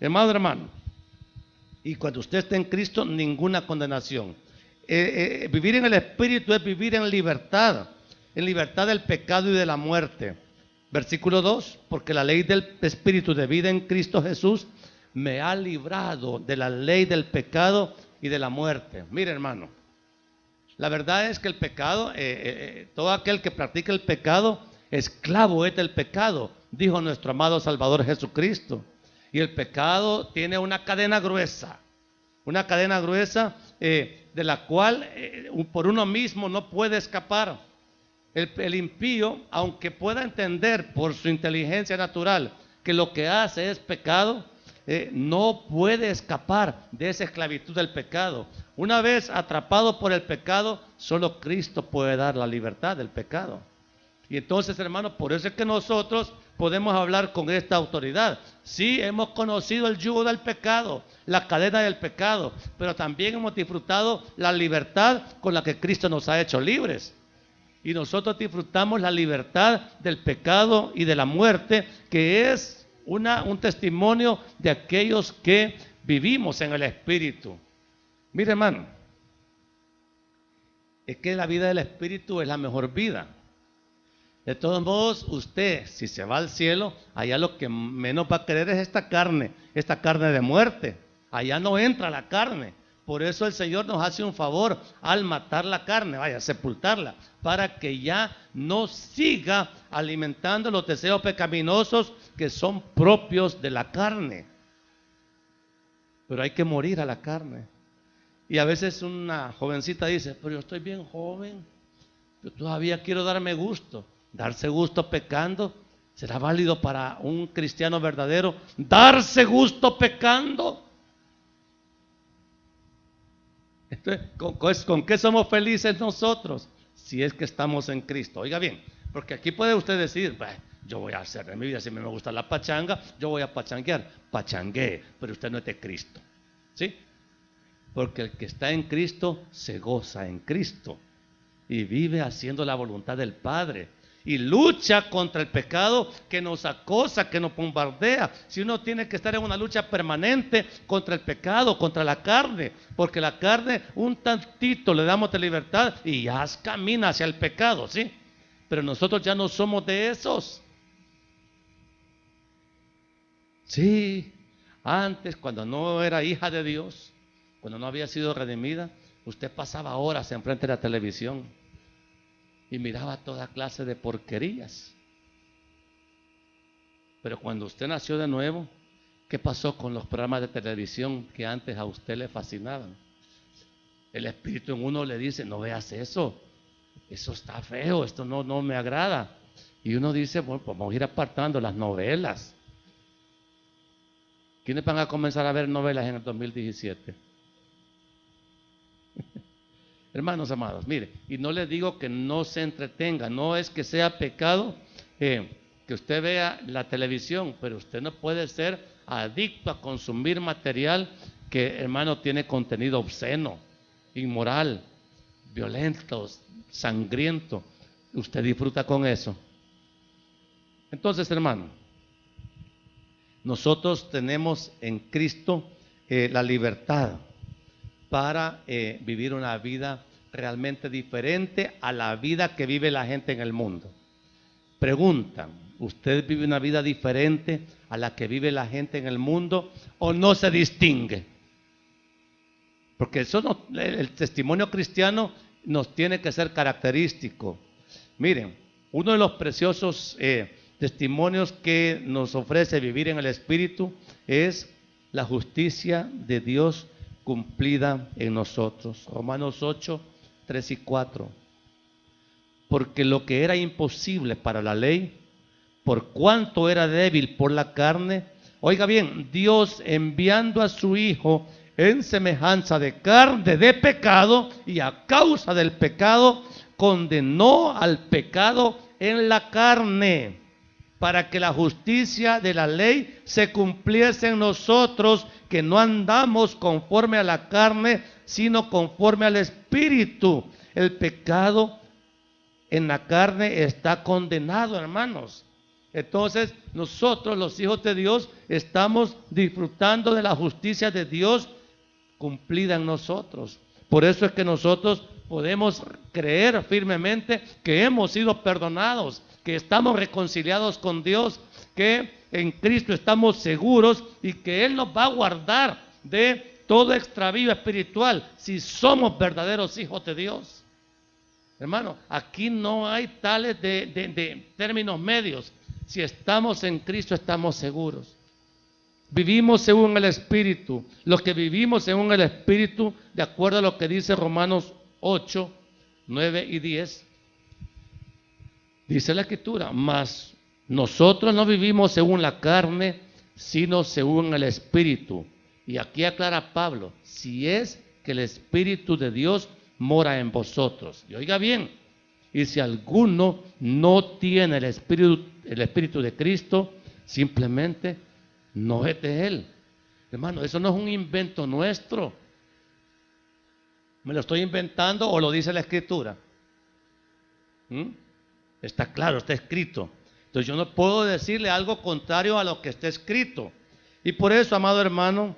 Hermano. Y cuando usted está en Cristo, ninguna condenación. Vivir en el Espíritu es vivir en libertad del pecado y de la muerte. Versículo 2, porque la ley del Espíritu de vida en Cristo Jesús me ha librado de la ley del pecado y de la muerte. Mire, hermano, la verdad es que el pecado, todo aquel que practica el pecado, esclavo es del pecado, dijo nuestro amado Salvador Jesucristo. Y el pecado tiene una cadena gruesa de la cual por uno mismo no puede escapar. El impío, aunque pueda entender por su inteligencia natural que lo que hace es pecado, no puede escapar de esa esclavitud del pecado. Una vez atrapado por el pecado, solo Cristo puede dar la libertad del pecado. Y entonces, hermano, por eso es que nosotros podemos hablar con esta autoridad. Sí, hemos conocido el yugo del pecado, la cadena del pecado, pero también hemos disfrutado la libertad con la que Cristo nos ha hecho libres. Y nosotros disfrutamos la libertad del pecado y de la muerte, que es un testimonio de aquellos que vivimos en el Espíritu. Mire, hermano, es que la vida del Espíritu es la mejor vida. De todos modos, usted, si se va al cielo, allá lo que menos va a querer es esta carne de muerte. Allá no entra la carne. Por eso el Señor nos hace un favor al matar la carne, sepultarla, para que ya no siga alimentando los deseos pecaminosos que son propios de la carne. Pero hay que morir a la carne. Y a veces una jovencita dice, pero yo estoy bien joven, yo todavía quiero darme gusto. Darse gusto pecando, ¿será válido para un cristiano verdadero? ¿Darse gusto pecando? Entonces, ¿con qué somos felices nosotros? Si es que estamos en Cristo. Oiga bien, porque aquí puede usted decir, yo voy a hacer de mi vida, si me gusta la pachanga, yo voy a pachanguear. Pachanguee, pero usted no es de Cristo. ¿Sí? Porque el que está en Cristo se goza en Cristo y vive haciendo la voluntad del Padre. Y lucha contra el pecado que nos acosa, que nos bombardea. Si uno tiene que estar en una lucha permanente contra el pecado, contra la carne, porque la carne un tantito le damos de libertad y ya camina hacia el pecado, ¿sí? Pero nosotros ya no somos de esos. Sí, antes cuando no era hija de Dios, cuando no había sido redimida, usted pasaba horas enfrente de la televisión y miraba toda clase de porquerías. Pero cuando usted nació de nuevo, ¿qué pasó con los programas de televisión que antes a usted le fascinaban? El Espíritu en uno le dice, no veas eso está feo, esto no me agrada. Y uno dice, bueno, pues vamos a ir apartando las novelas. ¿Quiénes van a comenzar a ver novelas en el 2017? Hermanos amados, mire, y no les digo que no se entretenga, no es que sea pecado que usted vea la televisión, pero usted no puede ser adicto a consumir material que, hermano, tiene contenido obsceno, inmoral, violento, sangriento. Usted disfruta con eso. Entonces, hermano, nosotros tenemos en Cristo la libertad para vivir una vida realmente diferente a la vida que vive la gente en el mundo. Preguntan, ¿usted vive una vida diferente a la que vive la gente en el mundo o no se distingue? Porque eso no, el testimonio cristiano nos tiene que ser característico. Miren, uno de los preciosos testimonios que nos ofrece vivir en el Espíritu es la justicia de Dios cumplida en nosotros. Romanos 8, 3 y 4. porque lo que era imposible para la ley, por cuanto era débil por la carne, oiga bien, Dios enviando a su Hijo en semejanza de carne de pecado, y a causa del pecado condenó al pecado en la carne, para que la justicia de la ley se cumpliese en nosotros, que no andamos conforme a la carne, sino conforme al Espíritu. El pecado en la carne está condenado, hermanos. Entonces nosotros, los hijos de Dios, estamos disfrutando de la justicia de Dios cumplida en nosotros. Por eso es que nosotros podemos creer firmemente que hemos sido perdonados, que estamos reconciliados con Dios, que en Cristo estamos seguros y que Él nos va a guardar de todo extravío espiritual si somos verdaderos hijos de Dios. Hermano, aquí no hay tales de términos medios. Si estamos en Cristo, estamos seguros. Vivimos según el Espíritu. Los que vivimos según el Espíritu, de acuerdo a lo que dice Romanos 8, 9 y 10, dice la Escritura: mas nosotros no vivimos según la carne, sino según el Espíritu. Y aquí aclara Pablo: si es que el Espíritu de Dios mora en vosotros. Y oiga bien, y si alguno no tiene el Espíritu de Cristo, simplemente no es de Él. Hermano, eso no es un invento nuestro. ¿Me lo estoy inventando o lo dice la Escritura? Está claro, está escrito. Entonces yo no puedo decirle algo contrario a lo que está escrito. Y por eso, amado hermano,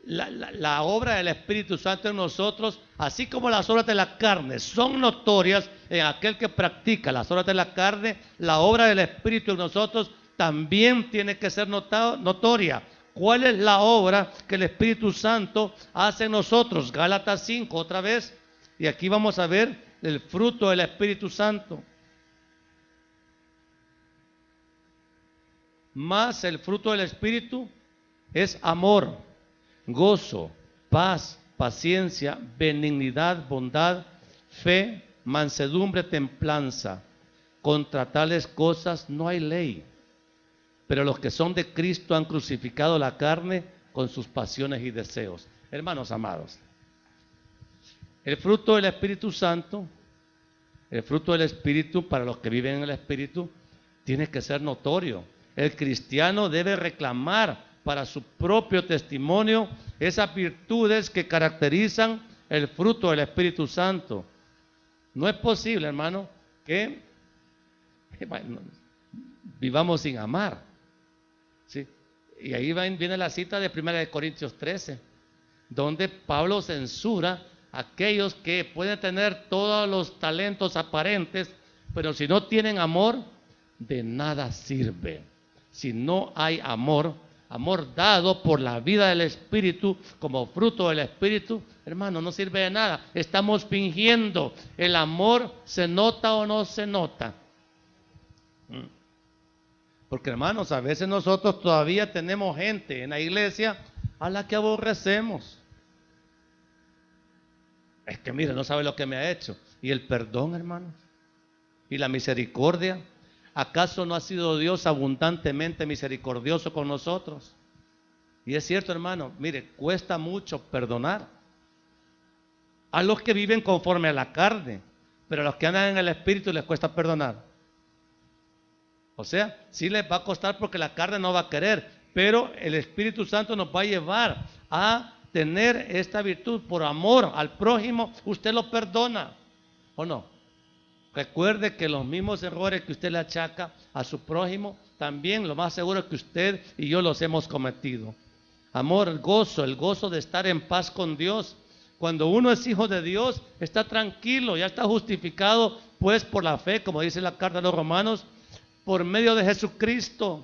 la obra del Espíritu Santo en nosotros, así como las obras de la carne son notorias en aquel que practica las obras de la carne, la obra del Espíritu en nosotros también tiene que ser notoria. ¿Cuál es la obra que el Espíritu Santo hace en nosotros? Gálatas 5, otra vez. Y aquí vamos a ver el fruto del Espíritu Santo. Más el fruto del Espíritu es amor, gozo, paz, paciencia, benignidad, bondad, fe, mansedumbre, templanza. Contra tales cosas no hay ley. Pero los que son de Cristo han crucificado la carne con sus pasiones y deseos. Hermanos amados, el fruto del Espíritu Santo, el fruto del Espíritu para los que viven en el Espíritu, tiene que ser notorio. El cristiano debe reclamar para su propio testimonio esas virtudes que caracterizan el fruto del Espíritu Santo. No es posible, hermano, que vivamos sin amar. ¿Sí? Y ahí viene la cita de 1 Corintios 13, donde Pablo censura a aquellos que pueden tener todos los talentos aparentes, pero si no tienen amor, de nada sirve. Si no hay amor, amor dado por la vida del Espíritu, como fruto del Espíritu, hermano, no sirve de nada. Estamos fingiendo. ¿El amor se nota o no se nota? Porque, hermanos, a veces nosotros todavía tenemos gente en la iglesia a la que aborrecemos. Es que mire, no sabe lo que me ha hecho. Y el perdón, hermanos, y la misericordia. ¿Acaso no ha sido Dios abundantemente misericordioso con nosotros? Y es cierto, hermano, mire, cuesta mucho perdonar a los que viven conforme a la carne, pero a los que andan en el Espíritu les cuesta perdonar. O sea, sí les va a costar porque la carne no va a querer, pero el Espíritu Santo nos va a llevar a tener esta virtud. Por amor al prójimo, usted lo perdona, ¿o no? Recuerde que los mismos errores que usted le achaca a su prójimo, también lo más seguro es que usted y yo los hemos cometido. Amor, el gozo de estar en paz con Dios. Cuando uno es hijo de Dios, está tranquilo, ya está justificado, pues por la fe, como dice la carta de los Romanos, por medio de Jesucristo.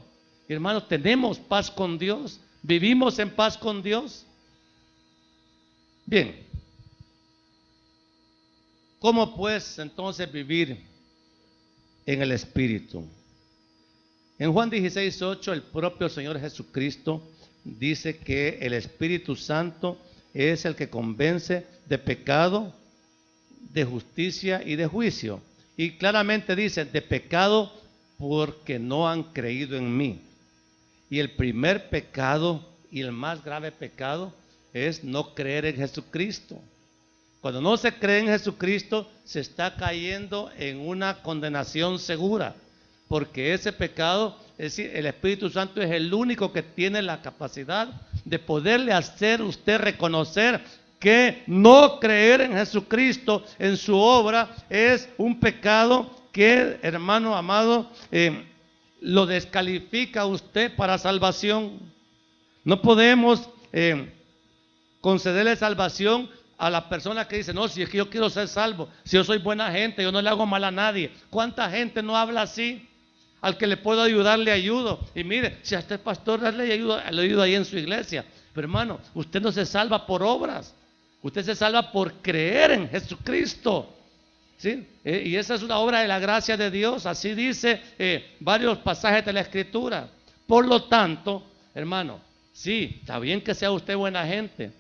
Hermanos, tenemos paz con Dios, vivimos en paz con Dios. Bien, ¿cómo pues entonces vivir en el Espíritu? En Juan 16:8 el propio Señor Jesucristo dice que el Espíritu Santo es el que convence de pecado, de justicia y de juicio. Y claramente dice, de pecado porque no han creído en mí. Y el primer pecado y el más grave pecado es no creer en Jesucristo. Cuando no se cree en Jesucristo, se está cayendo en una condenación segura, porque ese pecado, es decir, el Espíritu Santo es el único que tiene la capacidad de poderle hacer usted reconocer que no creer en Jesucristo, en su obra, es un pecado que, hermano amado, lo descalifica a usted para salvación. No podemos concederle salvación a la persona que dice, no, si es que yo quiero ser salvo, si yo soy buena gente, yo no le hago mal a nadie. ¿Cuánta gente no habla así? Al que le puedo ayudar, le ayudo. Y mire, si a este pastor le ayudo ahí en su iglesia. Pero hermano, usted no se salva por obras. Usted se salva por creer en Jesucristo. ¿Sí? Y esa es una obra de la gracia de Dios. Así dice varios pasajes de la Escritura. Por lo tanto, hermano, sí, está bien que sea usted buena gente,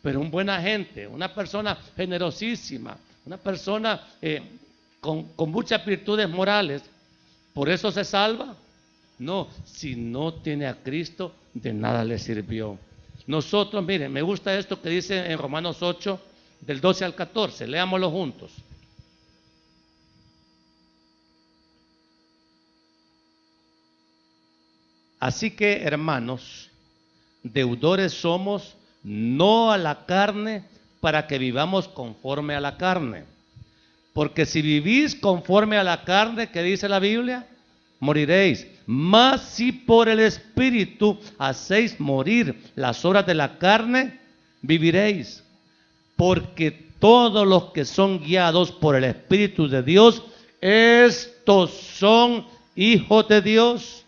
pero un buena gente, una persona generosísima, una persona con muchas virtudes morales, ¿por eso se salva? No, si no tiene a Cristo, de nada le sirvió. Nosotros, miren, me gusta esto que dice en Romanos 8, del 12 al 14, leámoslo juntos. Así que, hermanos, deudores somos, no a la carne, para que vivamos conforme a la carne. Porque si vivís conforme a la carne, ¿qué dice la Biblia? Moriréis. Mas si por el Espíritu hacéis morir las obras de la carne, viviréis. Porque todos los que son guiados por el Espíritu de Dios, estos son hijos de Dios.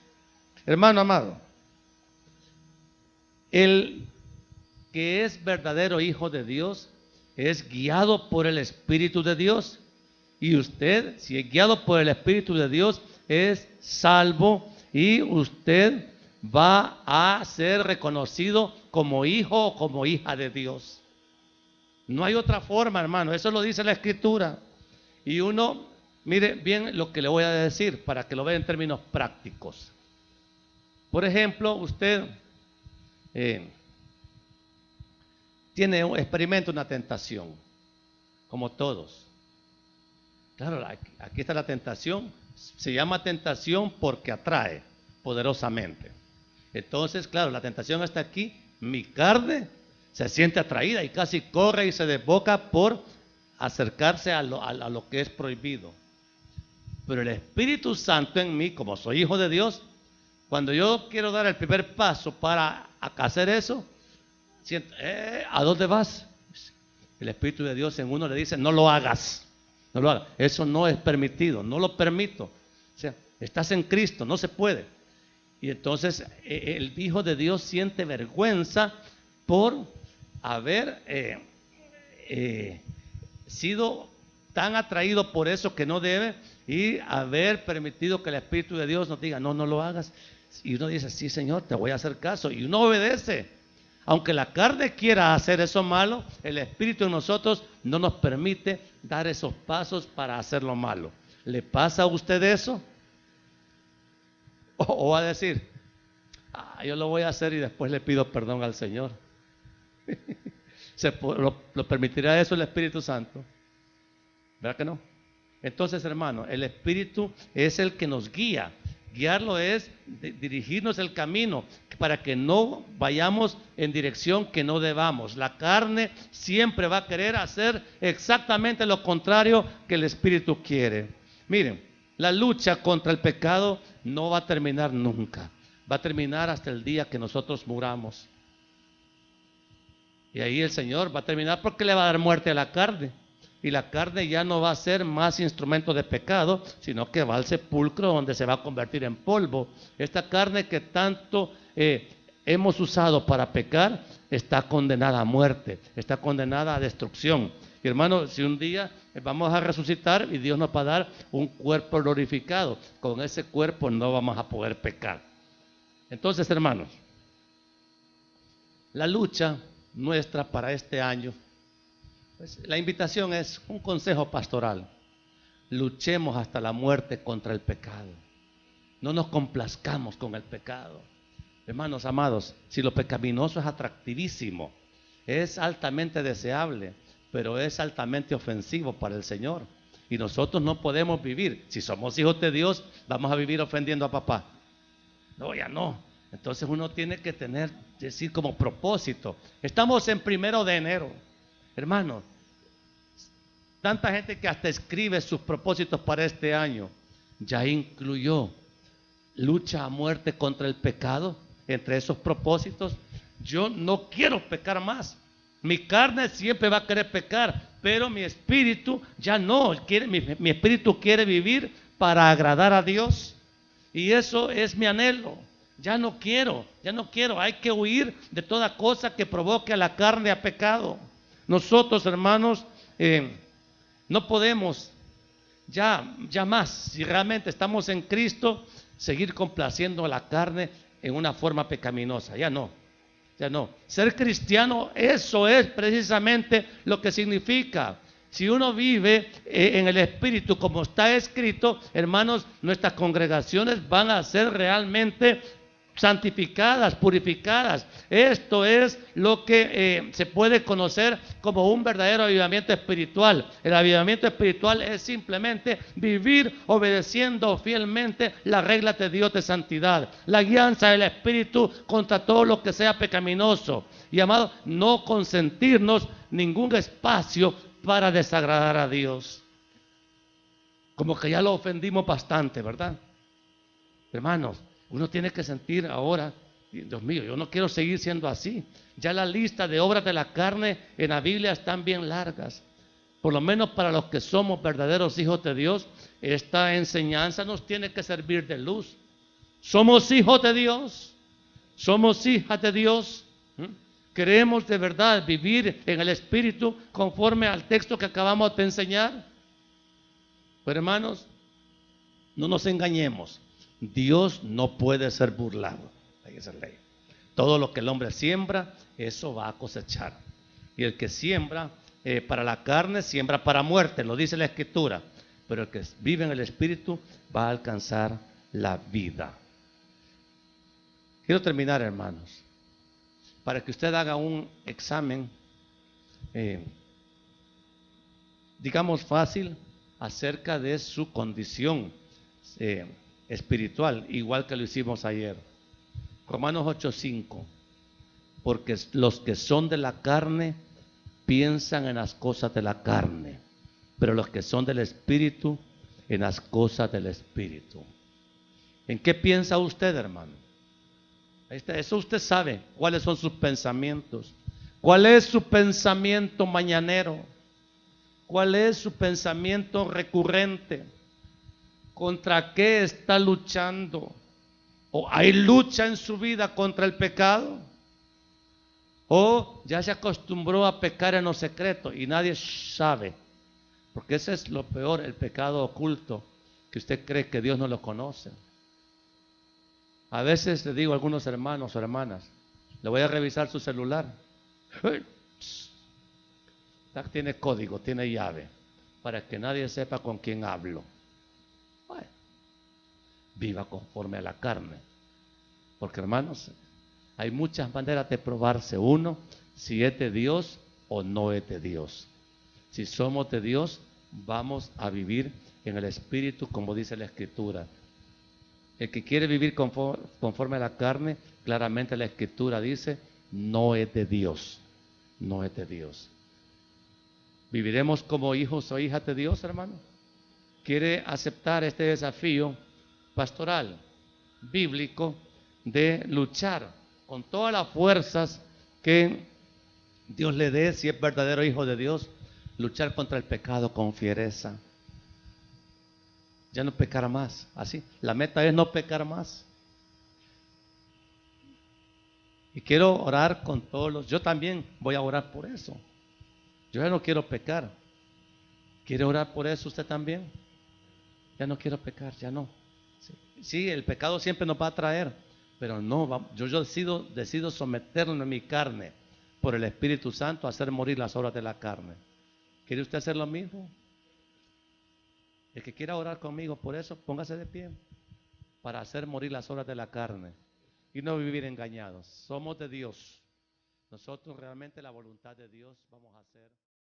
Hermano amado, el que es verdadero hijo de Dios es guiado por el Espíritu de Dios. Y usted, si es guiado por el Espíritu de Dios, es salvo y usted va a ser reconocido como hijo o como hija de Dios. No hay otra forma, hermano, eso lo dice la Escritura. Y uno, mire bien lo que le voy a decir para que lo vea en términos prácticos. Por ejemplo, usted experimenta una tentación, como todos. Claro, aquí está la tentación. Se llama tentación porque atrae poderosamente. Entonces, claro, la tentación está aquí. Mi carne se siente atraída y casi corre y se desboca por acercarse a lo que es prohibido. Pero el Espíritu Santo en mí, como soy hijo de Dios, cuando yo quiero dar el primer paso para hacer eso, siento, ¿a dónde vas? El Espíritu de Dios en uno le dice, no lo hagas, no lo hagas. Eso no es permitido, no lo permito. O sea, estás en Cristo, no se puede. Y entonces el Hijo de Dios siente vergüenza por haber sido tan atraído por eso que no debe y haber permitido que el Espíritu de Dios nos diga, no, no lo hagas. Y uno dice, sí, Señor, te voy a hacer caso. Y uno obedece. Aunque la carne quiera hacer eso malo, el Espíritu en nosotros no nos permite dar esos pasos para hacer lo malo. ¿Le pasa a usted eso? O va a decir, yo lo voy a hacer y después le pido perdón al Señor. ¿Lo permitirá eso el Espíritu Santo? ¿Verdad que no? Entonces, hermano, el Espíritu es el que nos guía. Guiarlo es dirigirnos el camino para que no vayamos en dirección que no debamos. La carne siempre va a querer hacer exactamente lo contrario que el Espíritu quiere. Miren, la lucha contra el pecado no va a terminar nunca. Va a terminar hasta el día que nosotros muramos. Y ahí el Señor va a terminar porque le va a dar muerte a la carne. Y la carne ya no va a ser más instrumento de pecado, sino que va al sepulcro donde se va a convertir en polvo. Esta carne que tanto hemos usado para pecar, está condenada a muerte, está condenada a destrucción. Y hermano, si un día vamos a resucitar y Dios nos va a dar un cuerpo glorificado, con ese cuerpo no vamos a poder pecar. Entonces, hermanos, la lucha nuestra para este año, pues, la invitación es un consejo pastoral. luchemos hasta la muerte contra el pecado. No nos complazcamos con el pecado. Hermanos amados, si lo pecaminoso es atractivísimo, es altamente deseable, pero es altamente ofensivo para el Señor. Y nosotros no podemos vivir, si somos hijos de Dios, vamos a vivir ofendiendo a papá. No, ya no. Entonces uno tiene que decir como propósito. Estamos en 1 de enero. Hermanos, tanta gente que hasta escribe sus propósitos para este año, ya incluyó lucha a muerte contra el pecado entre esos propósitos. Yo no quiero pecar más. Mi carne siempre va a querer pecar, pero mi espíritu ya no quiere. Mi espíritu quiere vivir para agradar a Dios, y eso es mi anhelo. Ya no quiero. Hay que huir de toda cosa que provoque a la carne a pecado. Nosotros, hermanos, no podemos ya más, si realmente estamos en Cristo, seguir complaciendo a la carne en una forma pecaminosa. Ya no. Ser cristiano, eso es precisamente lo que significa. Si uno vive en el Espíritu, como está escrito, hermanos, nuestras congregaciones van a ser realmente santificadas, purificadas. Esto es lo que se puede conocer como un verdadero avivamiento espiritual. El avivamiento espiritual es simplemente vivir obedeciendo fielmente las reglas de Dios de santidad, la guianza del Espíritu contra todo lo que sea pecaminoso. Y amado, no consentirnos ningún espacio para desagradar a Dios. Como que ya lo ofendimos bastante, ¿verdad? Hermanos, uno tiene que sentir ahora, Dios mío, yo no quiero seguir siendo así. Ya la lista de obras de la carne en la Biblia están bien largas. Por lo menos para los que somos verdaderos hijos de Dios, esta enseñanza nos tiene que servir de luz. Somos hijos de Dios, somos hijas de Dios. Queremos de verdad vivir en el Espíritu conforme al texto que acabamos de enseñar. Pero hermanos, no nos engañemos. Dios no puede ser burlado. Esa es la ley. Todo lo que el hombre siembra, eso va a cosechar. Y el que siembra para la carne, siembra para muerte, lo dice la Escritura. Pero el que vive en el Espíritu va a alcanzar la vida. Quiero terminar, hermanos, para que usted haga un examen, digamos fácil, acerca de su condición espiritual, igual que lo hicimos ayer. Romanos 8:5. Porque los que son de la carne piensan en las cosas de la carne, pero los que son del Espíritu, en las cosas del Espíritu. ¿En qué piensa usted, hermano? Eso usted sabe, cuáles son sus pensamientos. ¿Cuál es su pensamiento mañanero? ¿Cuál es su pensamiento recurrente? ¿Contra qué está luchando? ¿O hay lucha en su vida contra el pecado? ¿O ya se acostumbró a pecar en lo secreto y nadie sabe? Porque ese es lo peor, el pecado oculto, que usted cree que Dios no lo conoce. A veces le digo a algunos hermanos o hermanas, le voy a revisar su celular. Tiene código, tiene llave, para que nadie sepa con quién hablo. Bueno, viva conforme a la carne. Porque hermanos, hay muchas maneras de probarse uno si es de Dios o no es de Dios. Si somos de Dios, vamos a vivir en el Espíritu, como dice la Escritura. El que quiere vivir conforme a la carne, claramente la Escritura dice, no es de Dios. No es de Dios. ¿Viviremos como hijos o hijas de Dios, hermano? ¿Quiere aceptar este desafío pastoral, bíblico, de luchar con todas las fuerzas que Dios le dé, si es verdadero hijo de Dios, luchar contra el pecado con fiereza? Ya no pecar más, así. La meta es no pecar más. Y quiero orar con todos yo también voy a orar por eso. Yo ya no quiero pecar. ¿Quiere orar por eso usted también? Ya no quiero pecar, ya no. Sí, el pecado siempre nos va a traer, pero no, yo decido someterme a mi carne por el Espíritu Santo a hacer morir las obras de la carne. ¿Quiere usted hacer lo mismo? El que quiera orar conmigo por eso, póngase de pie para hacer morir las obras de la carne y no vivir engañados. Somos de Dios. Nosotros realmente la voluntad de Dios vamos a hacer.